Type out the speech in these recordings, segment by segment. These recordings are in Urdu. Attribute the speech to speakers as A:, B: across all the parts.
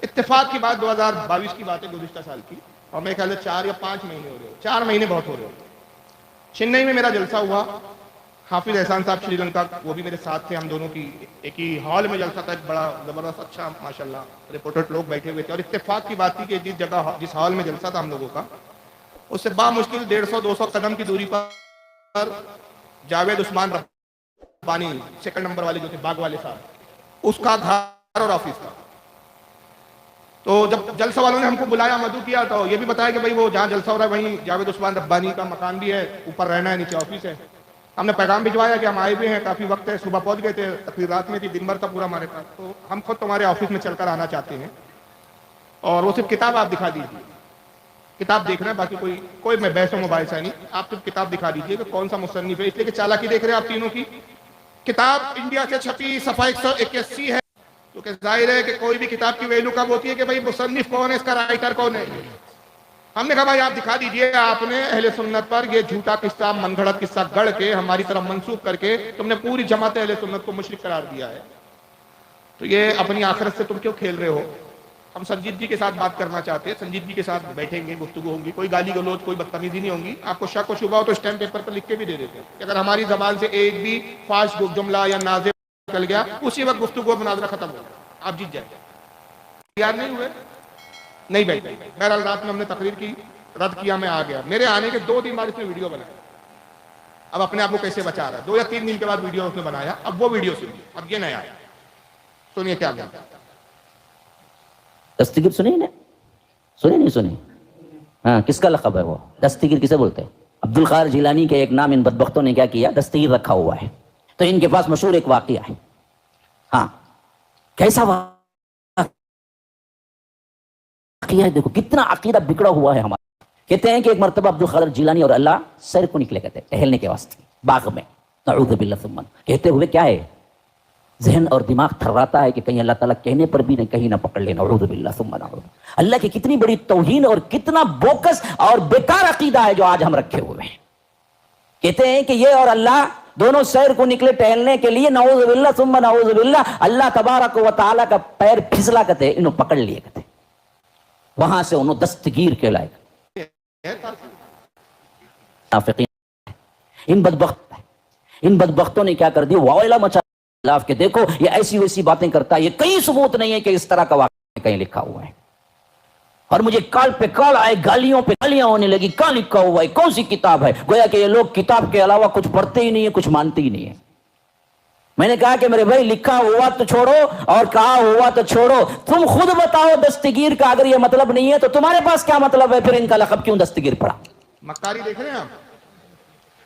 A: اتفاق کی بات 2022 کی بات ہے، گزشتہ سال کی، اور میرے خیال سے 4 یا 5 مہینے ہو رہے ہو، 4 مہینے بہت ہو رہے ہو۔ چنئی میں میرا جلسہ ہوا، حافظ احسان صاحب شری لنکا وہ بھی میرے ساتھ تھے، ہم دونوں کی ایک ہی ہال میں جلسہ تھا، ایک بڑا زبردست اچھا ماشاءاللہ رپورٹر لوگ بیٹھے ہوئے تھے، اور اتفاق کی بات تھی کہ جس جگہ جس ہال میں جلسہ تھا ہم لوگوں کا، اس سے بامشکل 150-200 قدم کی دوری پر جاوید عثمان ربانی سیکنڈ نمبر والے جو تھے باغ والے صاحب، اس کا گھر اور آفس تھا۔ تو جب جلسہ والوں نے ہم کو بلایا مدعو کیا تو یہ بھی بتایا کہ بھائی وہ جہاں جلسہ ہو رہا ہے وہیں جاوید عثمان ربانی کا مکان بھی ہے، اوپر رہنا ہے، نیچے آفس ہے۔ ہم نے پیغام بھجوایا کہ ہم آئے بھی ہیں، کافی وقت ہے، صبح پہنچ گئے تھے، تقریر رات میں تھی، دن بھر تھا پورا ہمارے پاس، تو ہم خود تمہارے آفس میں چل کر آنا چاہتے ہیں، اور وہ صرف کتاب آپ دکھا دیجیے، کتاب دیکھنا ہے، باقی کوئی میں بحث و مباحثہ نہیں، آپ صرف کتاب دکھا دیجیے کہ کون سا مصنف ہے، اس لیے کہ چالاکی دیکھ رہے ہیں آپ تینوں کی، کتاب انڈیا سے چھپی صفحہ 181 ہے، تو کہ ظاہر ہے کہ کوئی بھی کتاب کی ویلیو کب ہوتی ہے کہ بھئی مصنف کون ہے، اس کا رائٹر کون ہے۔ ہم نے کہا بھائی آپ دکھا دیجئے، آپ نے اہل سنت پر یہ جھوٹا قصہ من گھڑت قصہ گڑھ کے ہماری طرف منسوب کر کے تم نے پوری جماعت اہل سنت کو مشرک قرار دیا ہے، تو یہ اپنی آخرت سے تم کیوں کھیل رہے ہو؟ ہم سنجیدگی کے ساتھ بات کرنا چاہتے ہیں، سنجیدگی کے ساتھ بیٹھیں گے، گفتگو ہوگی، کوئی گالی گلوچ کوئی بدتمیزی نہیں ہوگی، آپ کو شک و شبہ ہو تو اسٹیمپ پیپر پر لکھ کے بھی دے دیتے ہیں کہ اگر ہماری زبان سے ایک بھی فاش جملہ یا نازے نکل گیا اسی وقت گفتگو مناظرہ ختم ہو گیا، آپ جیت جائیں گے۔ تیار نہیں ہوئے؟ نہیں بیٹھے۔ بہرحال رات میں ہم نے تقریر کی، رد کیا، میں آ گیا، میرے آنے کے 2 دن بعد اس نے ویڈیو بنایا، اب اپنے آپ کو کیسے بچا رہا ہے، 2 یا 3 دن کے بعد ویڈیو اس نے بنایا، اب وہ ویڈیو سنیے، اب یہ نیا آیا، سنیے کیا گیا۔
B: دستگیر سنی نا؟ سنی نہیں سنی؟ ہاں، کس کا لقب ہے وہ؟ دستگیر کسے بولتے ہیں؟ عبد القادر جیلانی کے ایک نام ان بدبختوں نے کیا کیا، دستگیر رکھا ہوا ہے، تو ان کے پاس مشہور ایک واقعہ ہے۔ ہاں، کیسا واقعہ ہے؟ دیکھو کتنا عقیدہ بگڑا ہوا ہے ہمارا۔ کہتے ہیں کہ ایک مرتبہ عبد القادر جیلانی اور اللہ سیر کو نکلے گئے تھے ٹہلنے کے واسطے باغ میں، نعوذ باللہ ثم، کہتے ہوئے کیا ہے، ذہن اور دماغ تھراتا ہے کہ کہیں اللہ تعالیٰ کہنے پر بھی نہیں کہیں نہ پکڑ لے، نعوذ باللہ ثم نعوذ۔ اللہ کی کتنی بڑی توہین اور کتنا بوکس اور بیکار عقیدہ ہے جو آج ہم رکھے ہوئے ہیں۔ کہتے ہیں کہ یہ اور اللہ دونوں سیر کو نکلے ٹہلنے کے لیے، نعوذ باللہ ثم نعوذ باللہ، اللہ تبارک و تعالیٰ کا پیر پھسلا کرتے انہوں پکڑ لیے کرتے، وہاں سے انہوں دستگیر کہلائے۔ ان بدبختوں نے کیا کر دی، واویلا مچا خلاف کہ دیکھو یہ ایسی ویسی باتیں کرتا ہے، یہ کئی ثبوت نہیں ہے کہ اس طرح کا واقعہ کہیں لکھا ہوا ہے، اور مجھے کال پہ کال آئے، گالیوں پہ گالیاں ہونے لگی، کہاں لکھا ہوا ہے، کون سی کتاب ہے، گویا کہ یہ لوگ کتاب کے علاوہ کچھ پڑھتے ہی نہیں ہے، کچھ مانتے ہی نہیں ہے۔ میں نے کہا کہ میرے بھائی لکھا ہوا تو چھوڑو اور کہا ہوا تو چھوڑو، تم خود بتاؤ دستگیر کا اگر یہ مطلب نہیں ہے تو تمہارے پاس کیا مطلب ہے، پھر ان کا لقب کیوں دستگیر پڑا؟
A: مکاری دیکھ رہے ہیں آپ،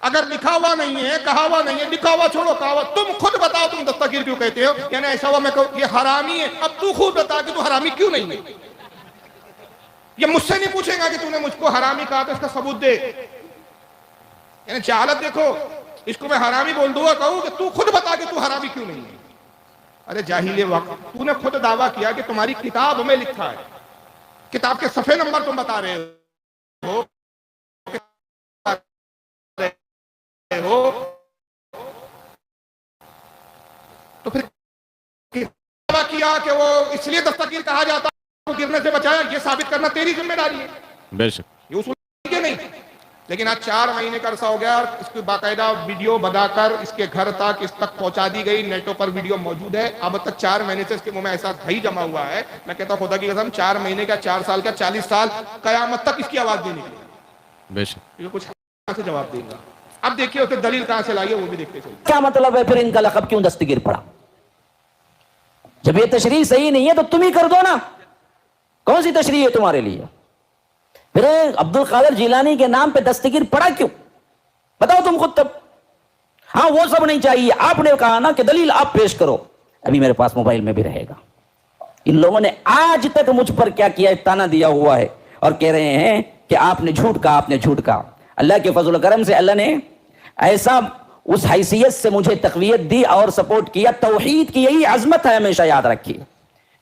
A: اگر لکھا ہوا نہیں ہے، کہا ہوا نہیں ہے، لکھا ہوا چھوڑو، کہا ہوا، تم خود بتاؤ تم دستگیر کیوں کہتے ہو، یعنی ایسا ہوا میں کہوں یہ حرامی ہے، اب تو خود بتا کہ تو حرامی کیوں نہیں ہے۔ یہ مجھ سے نہیں پوچھے گا کہ تو نے مجھ کو حرامی کہا تو اس کا ثبوت دے، یعنی جہالت دیکھو، اس کو میں حرامی بول دوں گا، کہوں کہ تو خود بتا کہ تو حرامی کیوں نہیں ہے۔ ارے جاہل وقت، تو نے خود دعویٰ کیا کہ تمہاری کتاب میں لکھا ہے، کتاب کے صفحے نمبر تم بتا رہے ہو، تو پھر دعویٰ کیا کہ وہ اس لیے دستگیر کہا جاتا ہے گرنے سے بچایا، یہ ثابت کرنا تیری ذمہ داری ہے،
C: بے شک
A: یہ اصول کے نہیں۔ لیکن آج 4 مہینے کا عرصہ ہو گیا اور اس کی باقاعدہ ویڈیو بنا کر اس کے گھر تک اس تک پہنچا دی گئی، نیٹوں پر ویڈیو موجود ہے، اب تک 4 مہینے سے اس کے منہ میں ایسا دہی جمع ہوا ہے، میں کہتا ہوں خدا کی قسم 4 مہینے کا، 4 سال کا، 40 سال، قیامت تک اس کی آواز نہیں نکلے،
C: بے شک
A: یہ کچھ کہاں سے جواب دے گا۔ اب دیکھیے اسے دلیل کہاں سے لائیے وہ بھی دیکھتے چلیے۔
B: کیا مطلب ہے پھر ان کا لقب کیوں دستگیر پڑا؟ جب یہ تشریح صحیح نہیں ہے تو تم ہی کر دو نا، کون سی تشریح ہے تمہارے لیے؟ پھر عبد القادر جیلانی کے نام پہ دستگیر پڑا کیوں؟ بتاؤ تم خود تب۔ ہاں وہ سب نہیں چاہیے، آپ نے کہا نا کہ دلیل آپ پیش کرو، ابھی میرے پاس موبائل میں بھی رہے گا۔ ان لوگوں نے آج تک مجھ پر کیا کیا، تانا دیا ہوا ہے اور کہہ رہے ہیں کہ آپ نے جھوٹ کہا، آپ نے جھوٹ کہا۔ اللہ کے فضل و کرم سے اللہ نے ایسا اس حیثیت سے مجھے تقویت دی اور سپورٹ کیا۔ توحید کی یہی عظمت ہے، ہمیشہ یاد رکھیے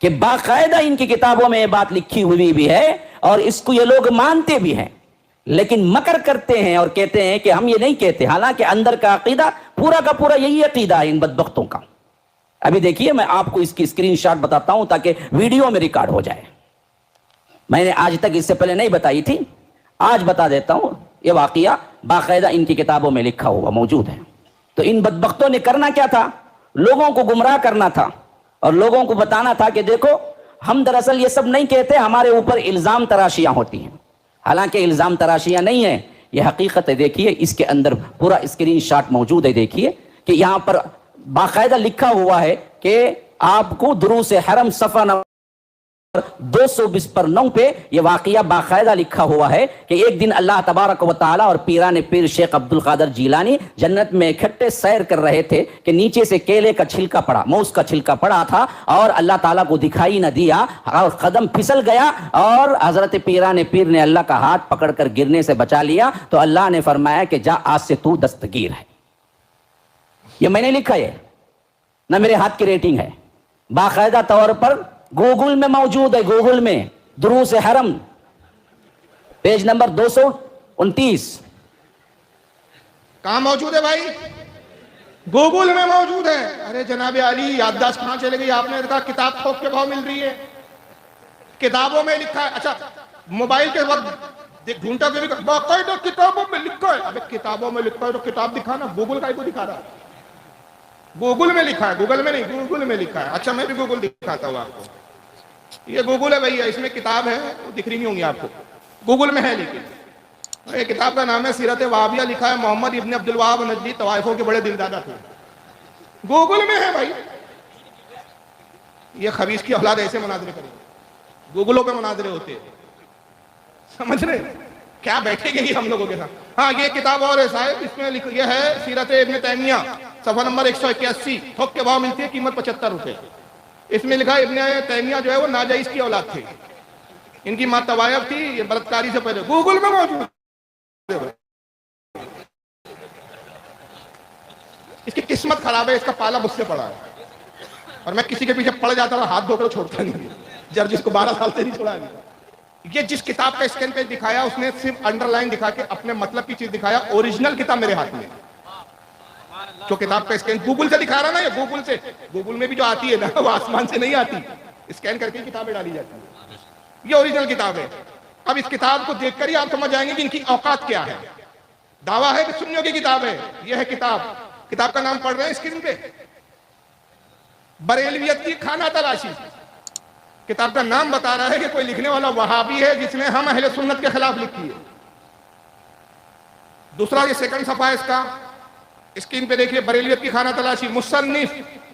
B: کہ باقاعدہ ان کی کتابوں میں یہ بات لکھی ہوئی بھی ہے اور اس کو یہ لوگ مانتے بھی ہیں، لیکن مکر کرتے ہیں اور کہتے ہیں کہ ہم یہ نہیں کہتے، حالانکہ اندر کا عقیدہ پورا کا پورا یہی عقیدہ ہے ان بدبختوں کا۔ ابھی دیکھیے میں آپ کو اس کی اسکرین شاٹ بتاتا ہوں تاکہ ویڈیو میں ریکارڈ ہو جائے. میں نے آج تک اس سے پہلے نہیں بتائی تھی, آج بتا دیتا ہوں. یہ واقعہ باقاعدہ ان کی کتابوں میں لکھا ہوا موجود ہے. تو ان بدبختوں نے کرنا کیا تھا؟ لوگوں کو گمراہ کرنا تھا اور لوگوں کو بتانا تھا کہ دیکھو ہم دراصل یہ سب نہیں کہتے, ہمارے اوپر الزام تراشیاں ہوتی ہیں. حالانکہ الزام تراشیاں نہیں ہیں, یہ حقیقت ہے. دیکھیے اس کے اندر پورا اسکرین شاٹ موجود ہے. دیکھیے کہ یہاں پر باقاعدہ لکھا ہوا ہے کہ آپ کو دروس حرم صفحہ نمبر 220 پر 9 پہ یہ واقعہ باقاعدہ لکھا ہوا ہے کہ ایک دن اللہ تبارک و تعالی اور پیران پیر شیخ عبد القادر جیلانی جنت میں اکٹھے سیر کر رہے تھے کہ نیچے سے کیلے کا چھلکا پڑا, موز کا چھلکا پڑا تھا اور اللہ تعالیٰ کو دکھائی نہ دیا اور قدم پھسل گیا اور حضرت پیران پیر نے اللہ کا ہاتھ پکڑ کر گرنے سے بچا لیا. تو اللہ نے فرمایا کہ جا آج سے تو دستگیر ہے. یہ میں نے لکھا ہے, نہ میرے ہاتھ کی ریٹنگ ہے, باقاعدہ طور پر گوگل میں موجود ہے. گوگل میں دروس حرم پیج نمبر 229
A: کہاں موجود ہے بھائی؟ گوگل میں موجود ہے. ارے جناب علی یادداشت کہاں چلے گئی؟ آپ نے کہا کتاب تھوک کے بھاؤ مل رہی ہے, کتابوں میں لکھا ہے. اچھا موبائل کے وقت ڈھونڈا کہ باقاعدہ کتابوں میں لکھا ہے. ابے کتابوں میں لکھا ہے تو کتاب دکھانا, گوگل کا کو دکھا رہا ہے. گوگل میں لکھا ہے, گوگل میں نہیں, گوگل میں لکھا ہے. اچھا میں بھی گوگل دکھاتا ہوں آپ کو. یہ گوگل ہے بھائی, اس میں کتاب ہے, دکھ رہی نہیں ہوں گی آپ کو, گوگل میں ہے. لیکن یہ کتاب کا نام ہے سیرت وہابیہ, لکھا ہے محمد ابن عبد الوہاب نجدی, طوائفوں کے بڑے دلدادہ تھے. گوگل میں ہے بھائی. یہ خبیث کی اولاد ایسے مناظرے کریں, گوگلوں پہ مناظرے ہوتے ہیں, سمجھ رہے کیا بیٹھے گے ہم لوگوں کے ساتھ. ہاں یہ کتاب اور ہے صاحب, اس میں یہ ہے سیرت ابن تیمیہ, صفحہ نمبر 181, تھوک کے بھاؤ ملتی ہے, قیمت 75 روپے. اس میں لکھا ہے ابن تیمیہ جو ہے وہ ناجائز کی اولاد تھے, ان کی ماں طوائف تھی, یہ بدکاری سے پہلے. گوگل میں موجود. اس کی قسمت خراب ہے, اس کا پالا مجھ سے پڑا ہے, اور میں کسی کے پیچھے پڑ جاتا ہوں ہاتھ دھو کر چھوڑتا نہیں. جب جس کو 12 سال سے نہیں چھوڑا نہیں. یہ جس کتاب کا اسکین پیج دکھایا اس نے صرف انڈر لائن دکھا کے اپنے مطلب کی چیز دکھایا. اوریجنل کتاب میرے ہاتھ میں, جو کتاب کا اسکین گوگل سے دکھا رہا نا, یہ گوگل سے, گوگل میں بھی جو آتی ہے نا وہ آسمان سے نہیں آتی, اسکین کر کے کتابیں ڈالی جاتی ہیں. یہ اوریجنل کتاب ہے. اب اس کتاب کو دیکھ کر ہی آپ سمجھ جائیں گے کہ ان کی اوقات کیا ہے. دعویٰ ہے کہ سنیوں کی کتاب ہے. یہ ہے کتاب, کتاب کا نام پڑھ رہے ہیں اسکرین پہ, بریلویت کی خانہ تلاشی. کتاب کا نام بتا رہا ہے کہ کوئی لکھنے والا وہابی ہے جس نے ہم اہل سنت کے خلاف لکھی ہے. دوسرا یہ سیکنڈ صفحہ ہے اس کا, اسکرین پہ دیکھیے, بریلویت کی خانہ تلاشی.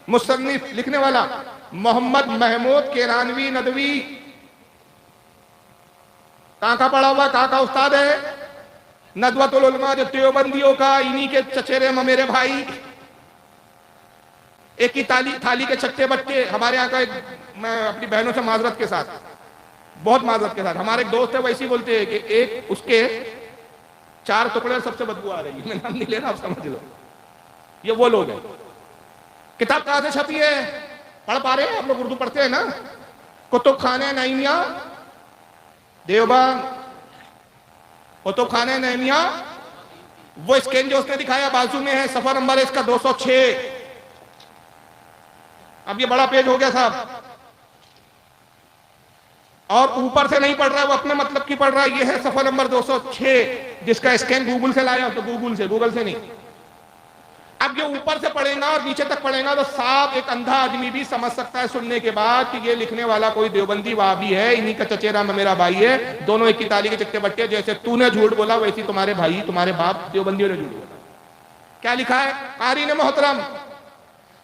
A: مصنف لکھنے والا محمد محمود کیرانوی ندوی. کہاں کا پڑھا ہوا, کہاں کا استاد ہے؟ ندوۃ العلماء, جو دیوبندیوں کا, انہی کے چچیرے میرے بھائی. ایک ہی تھالی کے چھٹے بٹے. ہمارے یہاں کا ایک, میں اپنی بہنوں سے معذرت کے ساتھ, بہت معذرت کے ساتھ, ہمارے ایک دوست ہے وہ ایسی بولتے ہیں کہ ایک اس کے 4 ٹکڑے سب سے بدبو آ رہی ہے. میں نام نہیں لینا, آپ سمجھ لو. یہ وہ لوگ ہیں. کتاب کہاں سے چھپی ہے؟ پڑھ پا رہے ہیں آپ لوگ, اردو پڑھتے ہیں نا؟ کتب خانہ نعیمیہ دیوبند, کتب خانہ نعیمیہ. وہ اسکین جو اس نے دکھایا بازو میں ہے, صفحہ نمبر ہے اس کا 206. اب یہ بڑا پیج ہو گیا صاحب, اور اوپر سے نہیں پڑھ رہا ہے, وہ اپنے مطلب کی پڑھ رہا ہے. یہ ہے صفحہ نمبر 206, جس کا اسکین گوگل سے لایا, تو گوگل سے نہیں. اب یہ اوپر سے پڑھے گا اور نیچے تک پڑھے گا تو صاحب ایک اندھا آدمی بھی سمجھ سکتا ہے سننے کے بعد کہ یہ لکھنے والا کوئی دیوبندی وہابی ہے, انہی کا چچیرا میرا بھائی ہے. دونوں ایک کی تالی کے چکتے بٹے, جیسے تو نے جھوٹ بولا ویسی تمہارے بھائی, تمہارے باپ دیوبندیوں نے جھوٹ بولا. کیا لکھا ہے؟ قارئین محترم,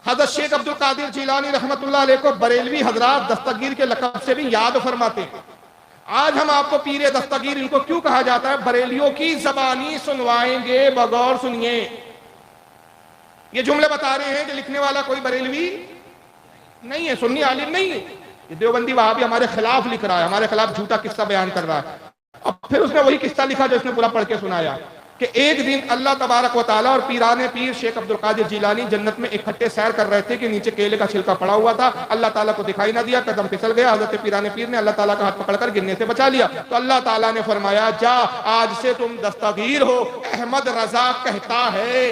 A: حضرت شیخ عبد القادر جیلانی رحمت اللہ علیہ کو بریلوی حضرات دستگیر کے لقب سے بھی یاد فرماتے ہیں. آج ہم آپ کو پیر دستگیر ان کو کیوں کہا جاتا ہے؟ بریلیوں کی زبانی سنوائیں گے, بغور سنیے. یہ جملے بتا رہے ہیں کہ لکھنے والا کوئی بریلوی نہیں ہے, سنی عالم نہیں ہے. یہ دیوبندی وہابی ہمارے خلاف لکھ رہا ہے, ہمارے خلاف جھوٹا قصہ بیان کر رہا ہے. اب پھر اس نے وہی قصہ لکھا جو اس نے پورا پڑھ کے سنایا کہ ایک دن اللہ تبارک و تعالیٰ اور پیران پیر شیخ عبد القادر جیلانی جنت میں اکٹھے سیر کر رہے تھے کہ نیچے کیلے کا چھلکا پڑا ہوا تھا. اللہ تعالیٰ کو دکھائی نہ دیا, قدم پھسل گیا. حضرت پیران پیر نے اللہ تعالیٰ کا ہاتھ پکڑ کر گرنے سے بچا لیا. تو اللہ تعالیٰ نے فرمایا, جا آج سے تم دستگیر ہو, احمد رضا کہتا ہے.